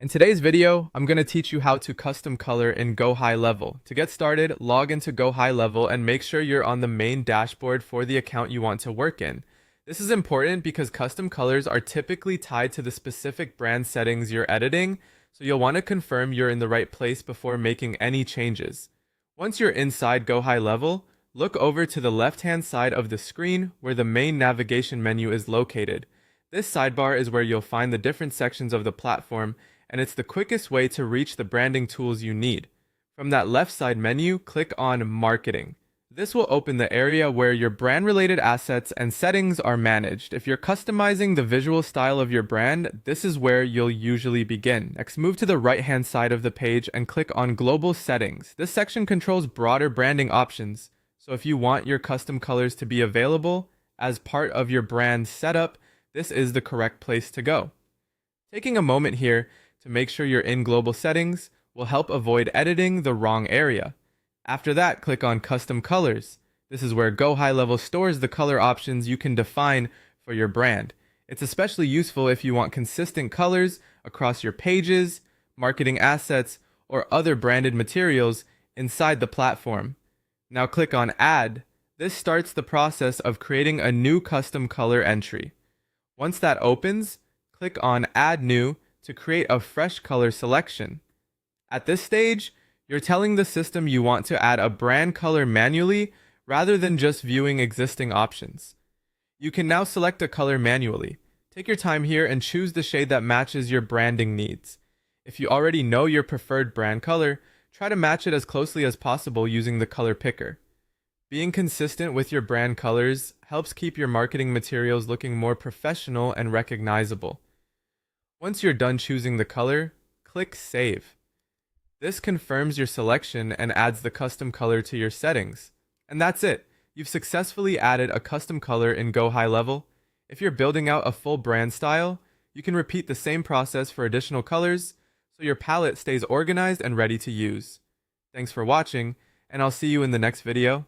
In today's video, I'm going to teach you how to custom color in Gohighlevel. To get started, log into Gohighlevel and make sure you're on the main dashboard for the account you want to work in. This is important because custom colors are typically tied to the specific brand settings you're editing, so you'll want to confirm you're in the right place before making any changes. Once you're inside Gohighlevel, look over to the left-hand side of the screen where the main navigation menu is located. This sidebar is where you'll find the different sections of the platform, and it's the quickest way to reach the branding tools you need. From that left side menu, click on Marketing. This will open the area where your brand-related assets and settings are managed. If you're customizing the visual style of your brand, this is where you'll usually begin. Next, move to the right-hand side of the page and click on Global Settings. This section controls broader branding options, so if you want your custom colors to be available as part of your brand setup, this is the correct place to go. Taking a moment here to make sure you're in global settings will help avoid editing the wrong area. After that, click on Custom Colors. This is where Gohighlevel stores the color options you can define for your brand. It's especially useful if you want consistent colors across your pages, marketing assets, or other branded materials inside the platform. Now click on Add. This starts the process of creating a new custom color entry. Once that opens, click on Add New to create a fresh color selection. At this stage, you're telling the system you want to add a brand color manually rather than just viewing existing options. You can now select a color manually. Take your time here and choose the shade that matches your branding needs. If you already know your preferred brand color, try to match it as closely as possible using the color picker. Being consistent with your brand colors helps keep your marketing materials looking more professional and recognizable. Once you're done choosing the color, click Save. This confirms your selection and adds the custom color to your settings. And that's it. You've successfully added a custom color in Gohighlevel. If you're building out a full brand style, you can repeat the same process for additional colors, so your palette stays organized and ready to use. Thanks for watching, and I'll see you in the next video.